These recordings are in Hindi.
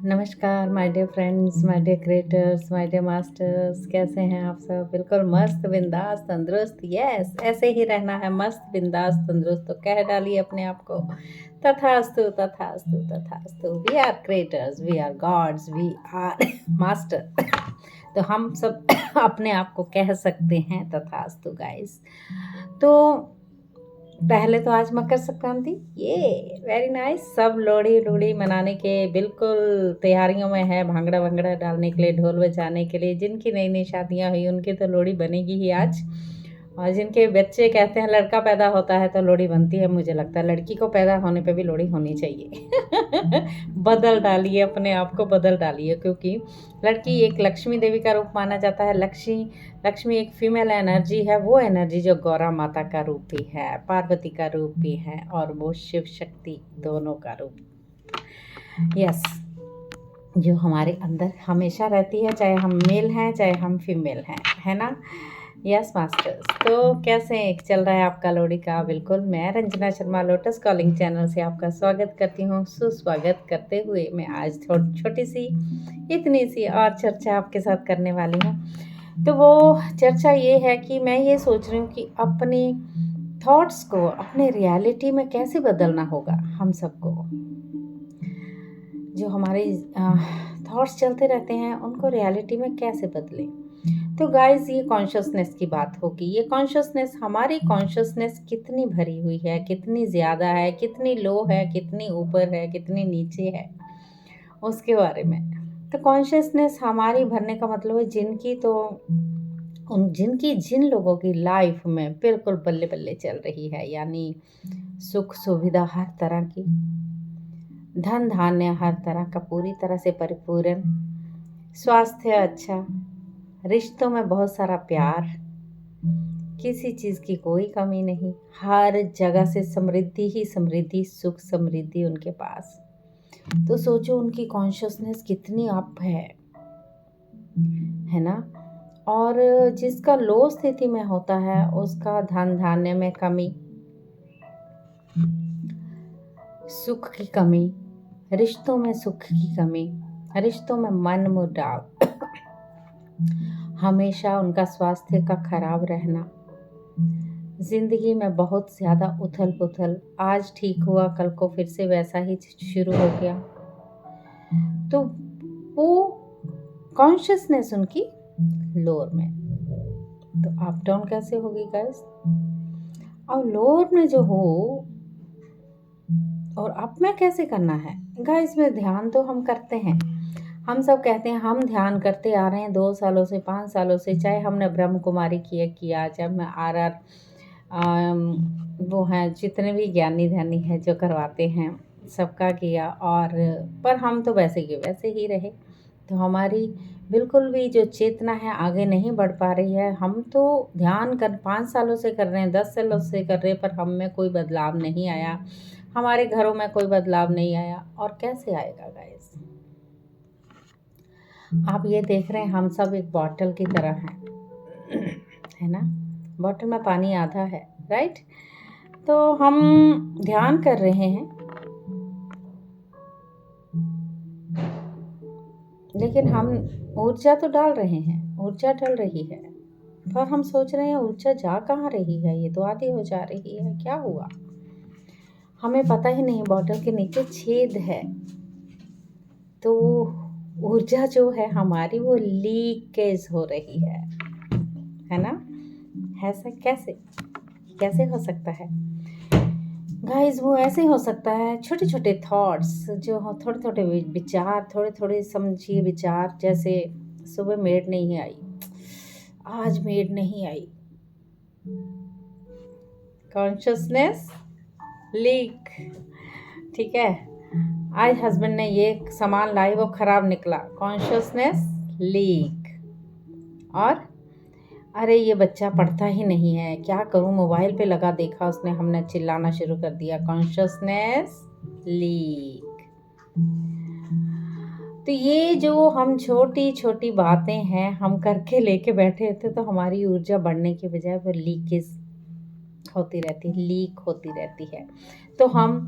नमस्कार my dear friends, my dear creators, my dear masters. कैसे हैं आप सब? बिल्कुल मस्त, बिंदास, तंदुरुस्त। यस, ऐसे ही रहना है, मस्त, बिंदास, तंदुरुस्त। तो कह डालिए अपने आप को, तथास्तु, तथास्तु, तथास्तु। We are creators, we are gods, we are master. तो हम सब अपने आप को कह सकते हैं तथास्तु गाइस। तो पहले तो आज मकर संक्रांति, ये वेरी नाइस। सब लोहड़ी लोहड़ी मनाने के बिल्कुल तैयारियों में है, भांगड़ा भंगड़ा डालने के लिए, ढोल बजाने के लिए। जिनकी नई नई शादियां हुई उनकी तो लोहड़ी बनेगी ही आज। और जिनके बच्चे कहते हैं लड़का पैदा होता है तो लोहड़ी बनती है, मुझे लगता है लड़की को पैदा होने पे भी लोहड़ी होनी चाहिए। बदल डालिए अपने आप को, बदल डालिए, क्योंकि लड़की एक लक्ष्मी देवी का रूप माना जाता है। लक्ष्मी एक फीमेल एनर्जी है, वो एनर्जी जो गौरा माता का रूप भी है, पार्वती का रूप भी है, और वो शिव शक्ति दोनों का रूप। यस, जो हमारे अंदर हमेशा रहती है, चाहे हम मेल हैं चाहे हम फीमेल हैं, है ना। Yes masters. तो कैसे चल रहा है आपका लोहड़ी का? बिल्कुल, मैं Ranjana Sharma lotus calling channel से आपका स्वागत करती हूँ। सुस्वागत करते हुए मैं आज छोटी सी इतनी सी और चर्चा आपके साथ करने वाली हूँ। तो वो चर्चा ये है कि मैं ये सोच रही हूँ कि अपने थॉट्स को अपने रियलिटी में कैसे बदलना होगा हम सबको। जो हमारे थॉट्स चलते रहते हैं उनको रियलिटी में कैसे बदलें। तो गाइस, ये कॉन्शियसनेस की बात होगी। ये कॉन्शियसनेस, हमारी कॉन्शियसनेस कितनी भरी हुई है, कितनी ज़्यादा है, कितनी लो है, कितनी ऊपर है, कितनी नीचे है, उसके बारे में। तो कॉन्शियसनेस हमारी भरने का मतलब है जिन लोगों की लाइफ में बिल्कुल बल्ले बल्ले चल रही है, यानी सुख सुविधा हर तरह की, धन धान्य हर तरह का पूरी तरह से परिपूर्ण, स्वास्थ्य अच्छा, रिश्तों में बहुत सारा प्यार, किसी चीज़ की कोई कमी नहीं, हर जगह से समृद्धि ही समृद्धि, सुख समृद्धि उनके पास। तो सोचो उनकी कॉन्शियसनेस कितनी अप है ना। और जिसका लो स्थिति में होता है उसका धन धान्य में कमी, सुख की कमी, रिश्तों में सुख की कमी, रिश्तों में मन मुटाव, हमेशा उनका स्वास्थ्य का खराब रहना, जिंदगी में बहुत ज़्यादा उथल पुथल, आज ठीक हुआ कल को फिर से वैसा ही शुरू हो गया। तो वो कॉन्शियसनेस उनकी लोअर में, तो अप डाउन कैसे होगी गाइस। और लोअर में जो हो और अप में कैसे करना है गाइस। में ध्यान तो हम करते हैं, हम सब कहते हैं हम ध्यान करते आ रहे हैं 2 सालों से, 5 सालों से, चाहे हमने ब्रह्म कुमारी किया, चाहे मैं आर वो हैं जितने भी ज्ञानी ध्यानी हैं जो करवाते हैं सबका किया, और पर हम तो वैसे के वैसे ही रहे। तो हमारी बिल्कुल भी जो चेतना है आगे नहीं बढ़ पा रही है। हम तो ध्यान 5 सालों से कर रहे हैं, 10 सालों से कर रहे हैं, पर हम में कोई बदलाव नहीं आया, हमारे घरों में कोई बदलाव नहीं आया। और कैसे आएगा गाइस। आप ये देख रहे हैं हम सब एक बॉटल की तरह हैं, है ना। बॉटल में पानी आधा है, राइट। तो हम ध्यान कर रहे हैं, लेकिन हम ऊर्जा तो डाल रहे हैं, ऊर्जा डल रही है, पर हम सोच रहे हैं ऊर्जा जा कहाँ रही है, ये तो आधी हो जा रही है, क्या हुआ हमें पता ही नहीं। बॉटल के नीचे छेद है, तो ऊर्जा जो है हमारी वो लीकेज हो रही है ना। ऐसा कैसे हो सकता है गाइस। वो ऐसे हो सकता है, छोटे छोटे थॉट्स जो हो, थोड़े थोड़े विचार, थोड़े थोड़े समझिए विचार। जैसे सुबह मेड नहीं आई, आज मेड नहीं आई, कॉन्शियसनेस लीक, ठीक है। आज हस्बैंड ने ये सामान लाई, वो खराब निकला, कॉन्शियसनेस लीक। और अरे ये बच्चा पढ़ता ही नहीं है, क्या करूं, मोबाइल पे लगा देखा उसने, हमने चिल्लाना शुरू कर दिया, कॉन्शियसनेस लीक। तो ये जो हम छोटी छोटी बातें हैं हम करके लेके बैठे थे, तो हमारी ऊर्जा बढ़ने के बजाय वो लीकेज होती रहती है, लीक होती रहती है। तो हम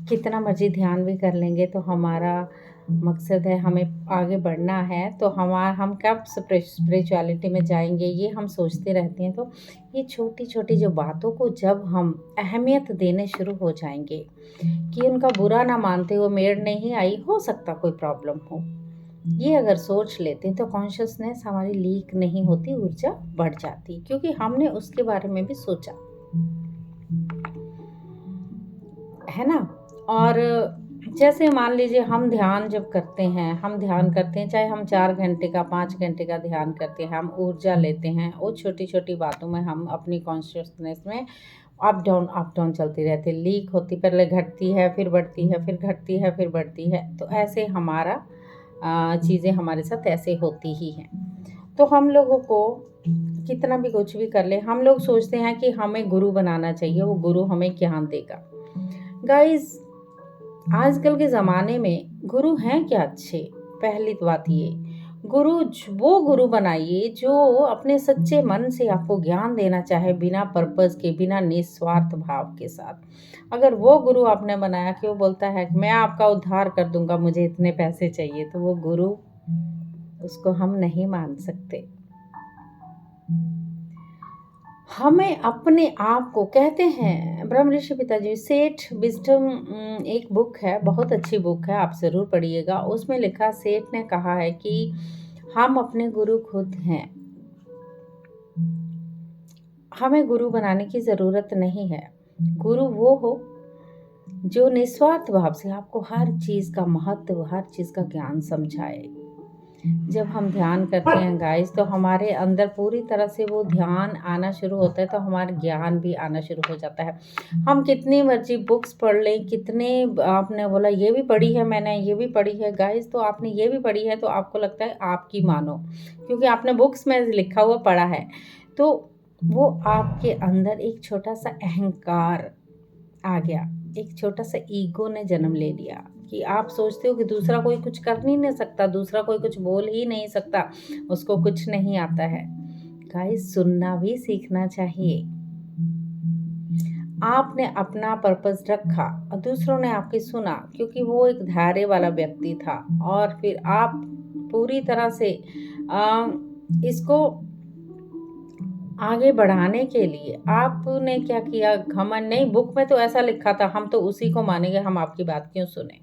कितना मर्जी ध्यान भी कर लेंगे तो हमारा मकसद है हमें आगे बढ़ना है, तो हम कब स्पिरिचुअलिटी में जाएंगे ये हम सोचते रहते हैं। तो ये छोटी छोटी जो बातों को जब हम अहमियत देने शुरू हो जाएंगे कि उनका बुरा ना मानते हुए मेड नहीं आई, हो सकता कोई प्रॉब्लम हो, ये अगर सोच लेते हैं तो कॉन्शियसनेस हमारी लीक नहीं होती, ऊर्जा बढ़ जाती, क्योंकि हमने उसके बारे में भी सोचा है ना। और जैसे मान लीजिए हम ध्यान जब करते हैं, चाहे हम 4 घंटे का 5 घंटे का ध्यान करते हैं, हम ऊर्जा लेते हैं, वो छोटी छोटी बातों में हम अपनी कॉन्शियसनेस में अप डाउन चलती रहती है, लीक होती, पहले घटती है फिर बढ़ती है, फिर घटती है फिर बढ़ती है। तो ऐसे हमारा चीज़ें हमारे साथ ऐसे होती ही हैं। तो हम लोगों को कितना भी कुछ भी कर ले, हम लोग सोचते हैं कि हमें गुरु बनाना चाहिए, वो गुरु हमें ज्ञान देगा। गाइस, आजकल के ज़माने में गुरु हैं क्या अच्छे? पहली तो बात ये, वो गुरु बनाइए जो अपने सच्चे मन से आपको ज्ञान देना चाहे, बिना पर्पस के, बिना निस्वार्थ भाव के साथ। अगर वो गुरु आपने बनाया कि वो बोलता है कि मैं आपका उद्धार कर दूंगा, मुझे इतने पैसे चाहिए, तो वो गुरु, उसको हम नहीं मान सकते। हमें अपने आप को, कहते हैं ब्रह्म ऋषि पिताजी सेठ विजडम, एक बुक है, बहुत अच्छी बुक है, आप ज़रूर पढ़िएगा। उसमें लिखा, सेठ ने कहा है कि हम अपने गुरु खुद हैं, हमें गुरु बनाने की ज़रूरत नहीं है। गुरु वो हो जो निस्वार्थ भाव से आपको हर चीज़ का महत्व, हर चीज़ का ज्ञान समझाए। जब हम ध्यान करते हैं गाइस, तो हमारे अंदर पूरी तरह से वो ध्यान आना शुरू होता है, तो हमारा ज्ञान भी आना शुरू हो जाता है। हम कितनी मर्जी बुक्स पढ़ लें, कितने, आपने बोला ये भी पढ़ी है मैंने, ये भी पढ़ी है गाइस, तो आपने ये भी पढ़ी है तो आपको लगता है आपकी मानो, क्योंकि आपने बुक्स में लिखा हुआ पढ़ा है। तो वो आपके अंदर एक छोटा सा अहंकार आ गया, एक छोटा सा ईगो ने जन्म ले लिया कि आप सोचते हो कि दूसरा कोई कुछ कर ही नहीं सकता, दूसरा कोई कुछ बोल ही नहीं सकता, उसको कुछ नहीं आता है। गाइस, सुनना भी सीखना चाहिए। आपने अपना पर्पस रखा और दूसरों ने आपकी सुना, क्योंकि वो एक धैर्य वाला व्यक्ति था, और फिर आप पूरी तरह से इसको आगे बढ़ाने के लिए आपने क्या किया? घमंड नहीं, बुक में तो ऐसा लिखा था, हम तो उसी को मानेंगे, हम आपकी बात क्यों सुने?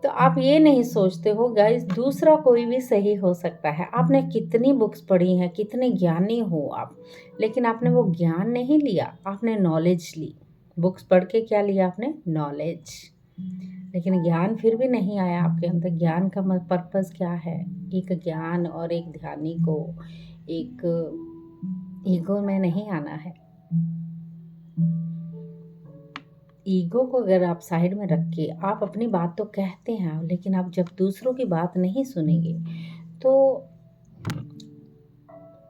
तो आप ये नहीं सोचते हो गाइस, दूसरा कोई भी सही हो सकता है। आपने कितनी बुक्स पढ़ी हैं, कितने ज्ञानी हो आप, लेकिन आपने वो ज्ञान नहीं लिया, आपने नॉलेज ली। बुक्स पढ़ के क्या लिया आपने? नॉलेज, लेकिन ज्ञान फिर भी नहीं आया आपके अंदर। ज्ञान का पर्पस क्या है? एक ज्ञान और एक ध्यानी को एक ईगो में नहीं आना है। ईगो को अगर आप साइड में रख के आप अपनी बात तो कहते हैं, लेकिन आप जब दूसरों की बात नहीं सुनेंगे, तो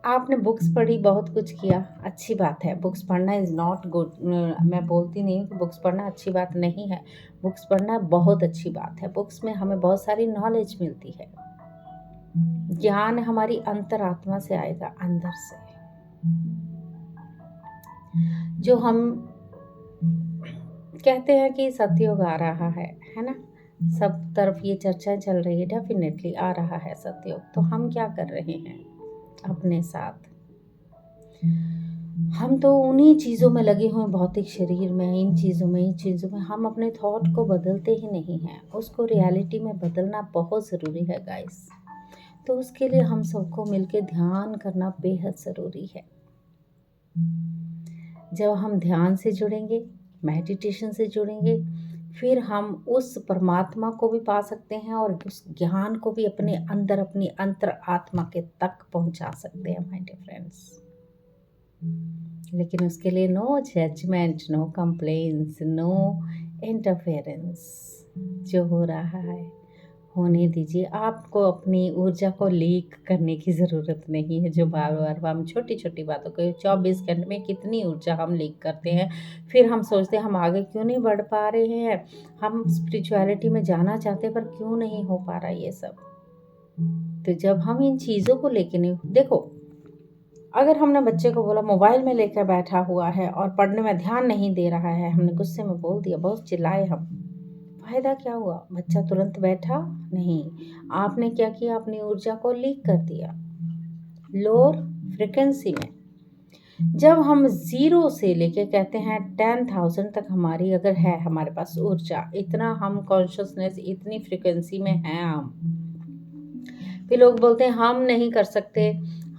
आपने बुक्स पढ़ी, बहुत कुछ किया, अच्छी बात है, बुक्स पढ़ना इज़ नॉट गुड, मैं बोलती नहीं हूँ कि बुक्स पढ़ना अच्छी बात नहीं है, बुक्स पढ़ना बहुत अच्छी बात है। बुक्स में हमें बहुत सारी नॉलेज मिलती है। ज्ञान हमारी अंतरात्मा से आएगा, अंदर से। जो हम कहते हैं कि सतयुग आ रहा है ना, सब तरफ ये चर्चा चल रही है, डेफिनेटली आ रहा है सतयुग। तो हम क्या कर रहे हैं अपने साथ? हम तो उन्हीं चीज़ों में लगे हुए, भौतिक शरीर में, इन चीज़ों में हम अपने थॉट को बदलते ही नहीं हैं। उसको रियलिटी में बदलना बहुत ज़रूरी है गाइस। तो उसके लिए हम सबको मिलके ध्यान करना बेहद ज़रूरी है। जब हम ध्यान से जुड़ेंगे, मेडिटेशन से जुड़ेंगे, फिर हम उस परमात्मा को भी पा सकते हैं और उस ज्ञान को भी अपने अंदर, अपनी अंतर आत्मा के तक पहुंचा सकते हैं माय डियर फ्रेंड्स। लेकिन उसके लिए no judgement, no complaints, no interference. जो हो रहा है होने दीजिए। आपको अपनी ऊर्जा को लीक करने की ज़रूरत नहीं है। जो बार बार हम छोटी छोटी बातों को, 24 घंटे में कितनी ऊर्जा हम लीक करते हैं, फिर हम सोचते हैं हम आगे क्यों नहीं बढ़ पा रहे हैं, हम स्पिरिचुअलिटी में जाना चाहते हैं पर क्यों नहीं हो पा रहा ये सब। तो जब हम इन चीज़ों को लेके नहीं, देखो अगर हमने बच्चे को बोला मोबाइल में लेकर बैठा हुआ है और पढ़ने में ध्यान नहीं दे रहा है, हमने गुस्से में बोल दिया, बहुत चिल्लाए हम, फ़ायदा क्या हुआ? बच्चा तुरंत बैठा नहीं। आपने क्या किया? अपनी ऊर्जा को लीक कर दिया लोअर फ्रिक्वेंसी में। जब हम 0 से लेके कहते हैं 10,000 तक हमारी अगर है हमारे पास ऊर्जा, इतना हम कॉन्शियसनेस, इतनी फ्रिक्वेंसी में हैं हम। फिर लोग बोलते हैं हम नहीं कर सकते,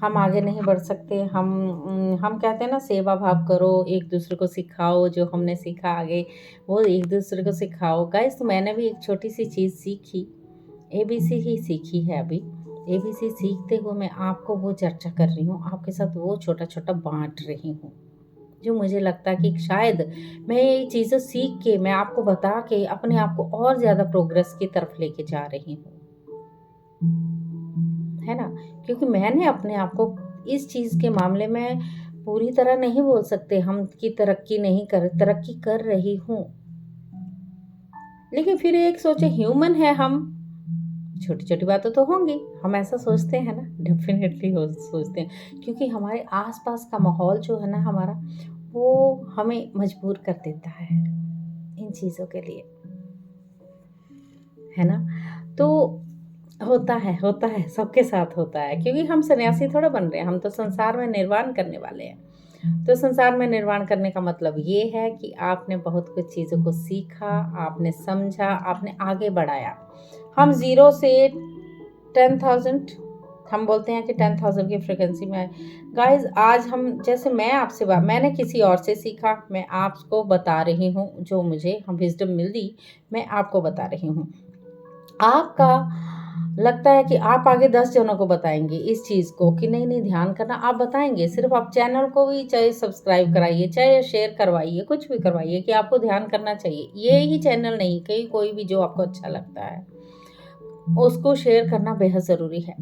हम आगे नहीं बढ़ सकते, हम कहते हैं ना सेवा भाव करो, एक दूसरे को सिखाओ, जो हमने सीखा आगे वो एक दूसरे को सिखाओ। गाइस मैंने भी एक छोटी सी चीज़ सीखी, ABC ही सीखी है अभी। ABC सीखते हुए मैं आपको वो चर्चा कर रही हूँ, आपके साथ वो छोटा छोटा बांट रही हूँ, जो मुझे लगता है कि शायद मैं ये चीज़ें सीख के मैं आपको बता के अपने आप को और ज़्यादा प्रोग्रेस की तरफ लेके जा रही हूँ, है ना। क्योंकि मैंने अपने आप को इस चीज़ के मामले में पूरी तरह नहीं बोल सकते हम कि तरक्की कर रही हूँ, लेकिन फिर एक सोचे ह्यूमन है हम, छोटी छोटी बातें तो होंगी, हम ऐसा सोचते हैं ना, डेफिनेटली सोचते हैं, क्योंकि हमारे आसपास का माहौल जो है ना हमारा, वो हमें मजबूर कर देता है इन चीज़ों के लिए, है ना। तो होता है सबके साथ होता है, क्योंकि हम सन्यासी थोड़ा बन रहे हैं, हम तो संसार में निर्वाण करने वाले हैं। तो संसार में निर्वाण करने का मतलब ये है कि आपने बहुत कुछ चीज़ों को सीखा, आपने समझा, आपने आगे बढ़ाया। हम 0 से 10,000, हम बोलते हैं कि 10,000 की फ्रिक्वेंसी में गाइस, आज हम जैसे मैं आपसे मैंने किसी और से सीखा, मैं आपको बता रही हूँ, जो मुझे विजडम मिली मैं आपको बता रही हूँ। आपका लगता है कि आप आगे 10 जनों को बताएंगे इस चीज़ को कि नहीं ध्यान करना, आप बताएंगे। सिर्फ आप चैनल को भी चाहे सब्सक्राइब कराइए, चाहे शेयर करवाइए, कुछ भी करवाइए कि आपको ध्यान करना चाहिए। ये ही चैनल नहीं, कहीं कोई भी जो आपको अच्छा लगता है उसको शेयर करना बेहद ज़रूरी है।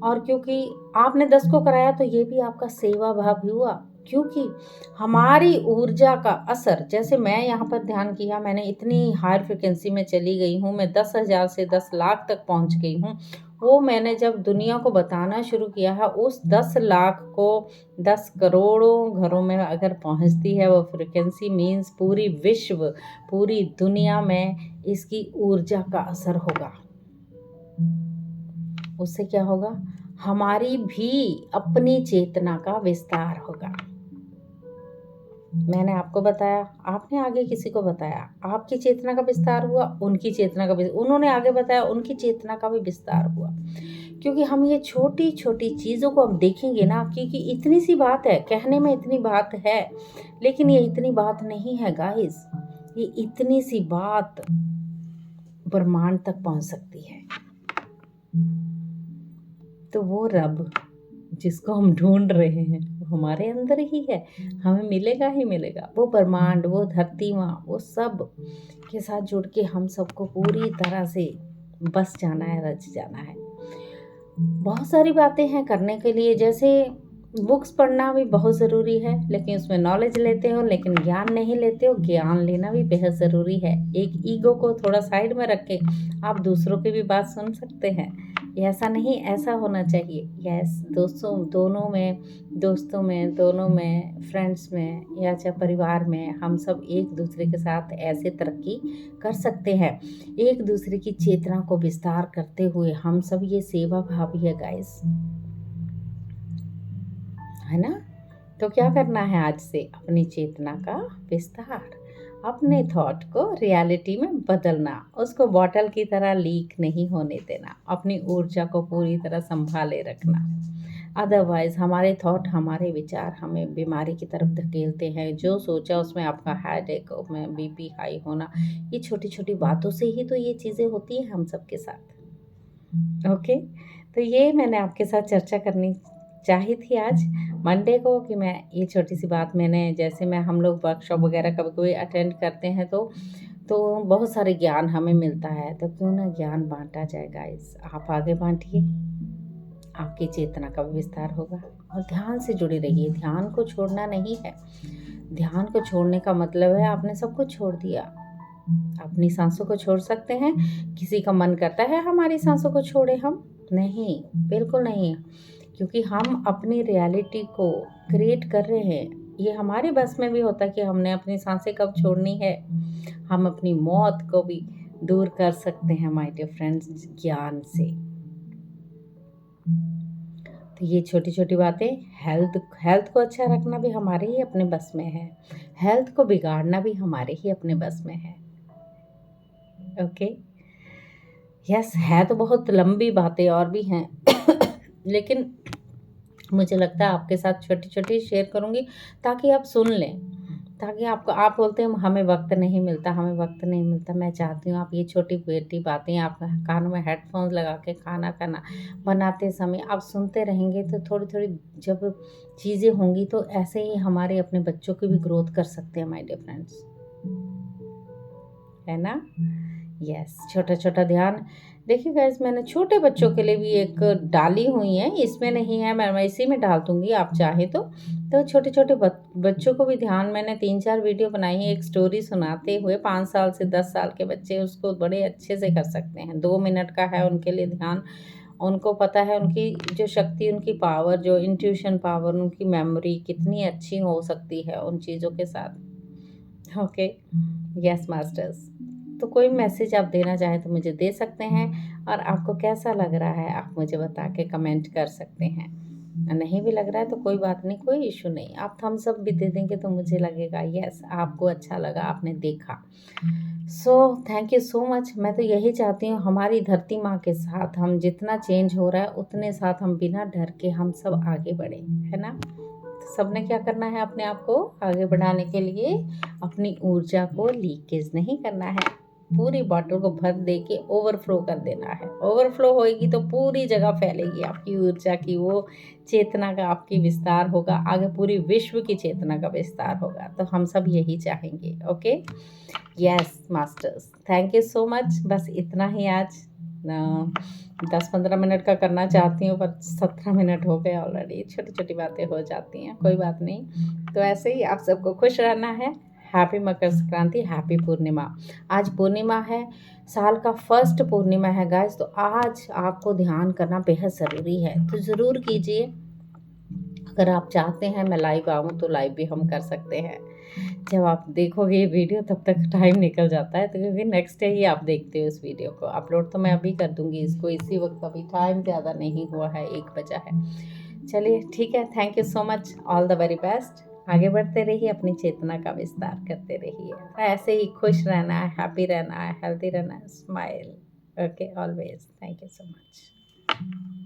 और क्योंकि आपने 10 को कराया तो ये भी आपका सेवा भाव भी हुआ, क्योंकि हमारी ऊर्जा का असर, जैसे मैं यहाँ पर ध्यान किया, मैंने इतनी हायर फ्रिक्वेंसी में चली गई हूँ, मैं 10,000 से 10 लाख तक पहुँच गई हूँ। वो मैंने जब दुनिया को बताना शुरू किया है, उस 10 लाख को 10 करोड़ों घरों में अगर पहुँचती है वो फ्रिक्वेंसी, मीन्स पूरी विश्व, पूरी दुनिया में इसकी ऊर्जा का असर होगा। उससे क्या होगा? हमारी भी अपनी चेतना का विस्तार होगा। मैंने आपको बताया, आपने आगे किसी को बताया, आपकी चेतना का विस्तार हुआ, उनकी चेतना का उन्होंने आगे बताया, उनकी चेतना का भी विस्तार हुआ। क्योंकि हम ये छोटी छोटी चीज़ों को अब देखेंगे ना, क्योंकि इतनी सी बात है, कहने में इतनी बात है, लेकिन ये इतनी बात नहीं है गाइस। ये इतनी सी बात ब्रह्मांड तक पहुंच सकती है। तो वो रब जिसको हम ढूंढ रहे हैं वो हमारे अंदर ही है, हमें मिलेगा ही मिलेगा। वो ब्रह्मांड, वो धरती माँ, वो सब के साथ जुड़ के हम सबको पूरी तरह से बस जाना है, रच जाना है। बहुत सारी बातें हैं करने के लिए, जैसे बुक्स पढ़ना भी बहुत ज़रूरी है, लेकिन उसमें नॉलेज लेते हो लेकिन ज्ञान नहीं लेते हो। ज्ञान लेना भी बेहद ज़रूरी है। एक ईगो को थोड़ा साइड में रख के आप दूसरों की भी बात सुन सकते हैं। ऐसा नहीं, ऐसा होना चाहिए। यस, दोनों में, दोनों में, फ्रेंड्स में या चाहे परिवार में, हम सब एक दूसरे के साथ ऐसे तरक्की कर सकते हैं। एक दूसरे की चेतना को विस्तार करते हुए हम सब, ये सेवा भावी है गाइस, है ना। तो क्या करना है आज से? अपनी चेतना का विस्तार, अपने थॉट को रियलिटी में बदलना, उसको बॉटल की तरह लीक नहीं होने देना, अपनी ऊर्जा को पूरी तरह संभाले रखना। अदरवाइज हमारे थॉट, हमारे विचार हमें बीमारी की तरफ धकेलते हैं। जो सोचा उसमें आपका हेडेक, में बीपी हाई होना, ये छोटी छोटी बातों से ही तो ये चीज़ें होती हैं हम सबके साथ। ओके, तो ये मैंने आपके साथ चर्चा करनी चाही थी आज मंडे को, कि मैं ये छोटी सी बात, मैंने जैसे हम लोग वर्कशॉप वगैरह कभी कोई अटेंड करते हैं तो बहुत सारे ज्ञान हमें मिलता है, तो क्यों ना ज्ञान बांटा जाए गाइस। आप आगे बांटिए, आपकी चेतना का भी विस्तार होगा। और ध्यान से जुड़े रहिए, ध्यान को छोड़ना नहीं है। ध्यान को छोड़ने का मतलब है आपने सब कुछ छोड़ दिया। अपनी सांसों को छोड़ सकते हैं, किसी का मन करता है हमारी सांसों को छोड़े हम? नहीं, बिल्कुल नहीं। क्योंकि हम अपनी रियलिटी को क्रिएट कर रहे हैं। ये हमारे बस में भी होता है कि हमने अपनी सांसें कब छोड़नी है। हम अपनी मौत को भी दूर कर सकते हैं माय डियर फ्रेंड्स ज्ञान से। तो ये छोटी छोटी बातें, हेल्थ को अच्छा रखना भी हमारे ही अपने बस में है, हेल्थ को बिगाड़ना भी हमारे ही अपने बस में है। ओके, यस, है तो बहुत लंबी बातें और भी हैं लेकिन मुझे लगता है आपके साथ छोटी छोटी शेयर करूँगी ताकि आप सुन लें, ताकि आपको, आप बोलते हैं हमें वक्त नहीं मिलता, हमें वक्त नहीं मिलता। मैं चाहती हूँ आप ये छोटी बेटी बातें आप कानों में हेडफोन्स लगा के खाना खाना बनाते समय आप सुनते रहेंगे तो थोड़ी थोड़ी जब चीज़ें होंगी तो ऐसे ही हमारे अपने बच्चों की भी ग्रोथ कर सकते हैं माय डियर फ्रेंड्स, है ना। यस, छोटा छोटा ध्यान। देखिए गाइस, मैंने छोटे बच्चों के लिए भी एक डाली हुई है, इसमें नहीं है, मैं इसी में डाल दूंगी आप चाहे तो छोटे छोटे बच्चों को भी ध्यान, मैंने 3-4 वीडियो बनाई है एक स्टोरी सुनाते हुए। 5 साल से 10 साल के बच्चे उसको बड़े अच्छे से कर सकते हैं। 2 मिनट का है उनके लिए ध्यान। उनको पता है उनकी जो शक्ति, उनकी पावर, जो इंट्यूशन पावर, उनकी मेमोरी कितनी अच्छी हो सकती है उन चीज़ों के साथ। Okay, yes masters. तो कोई मैसेज आप देना चाहें तो मुझे दे सकते हैं, और आपको कैसा लग रहा है आप मुझे बता के कमेंट कर सकते हैं। नहीं भी लग रहा है तो कोई बात नहीं, कोई इशू नहीं, आप थम्स अप भी दे देंगे तो मुझे लगेगा यस आपको अच्छा लगा, आपने देखा। So thank you so much. मैं तो यही चाहती हूँ हमारी धरती माँ के साथ हम जितना चेंज हो रहा है उतने साथ हम बिना डर के हम सब आगे बढ़ें, है ना। तो सबने क्या करना है, अपने आप को आगे बढ़ाने के लिए अपनी ऊर्जा को लीकेज नहीं करना है, पूरी बॉटल को भर दे के ओवरफ्लो कर देना है। ओवरफ्लो होएगी तो पूरी जगह फैलेगी आपकी ऊर्जा की वो चेतना का आपकी विस्तार होगा, आगे पूरी विश्व की चेतना का विस्तार होगा। तो हम सब यही चाहेंगे। Okay, yes masters, thank you so much. बस इतना ही आज 10-15 मिनट का करना चाहती हूँ पर 17 मिनट हो गए ऑलरेडी। छोटी छोटी बातें हो जाती हैं, कोई बात नहीं। तो ऐसे ही आप सबको खुश रहना है। हैप्पी मकर संक्रांति, हैप्पी पूर्णिमा। आज पूर्णिमा है, साल का फर्स्ट पूर्णिमा है गाइस, तो आज आपको ध्यान करना बेहद ज़रूरी है, तो ज़रूर कीजिए। अगर आप चाहते हैं मैं लाइव आऊँ तो लाइव भी हम कर सकते हैं। जब आप देखोगे ये वीडियो तब तक टाइम निकल जाता है, तो क्योंकि नेक्स्ट डे ही आप देखते हो इस वीडियो को। अपलोड तो मैं अभी कर दूंगी इसको इसी वक्त, अभी टाइम ज़्यादा नहीं हुआ है, 1 बजा है। चलिए ठीक है, thank you so much, all the very best. आगे बढ़ते रहिए, अपनी चेतना का विस्तार करते रहिए, ऐसे ही खुश रहना है, हैप्पी रहना है, हेल्थी रहना है, smile. Okay, always. Thank you so much.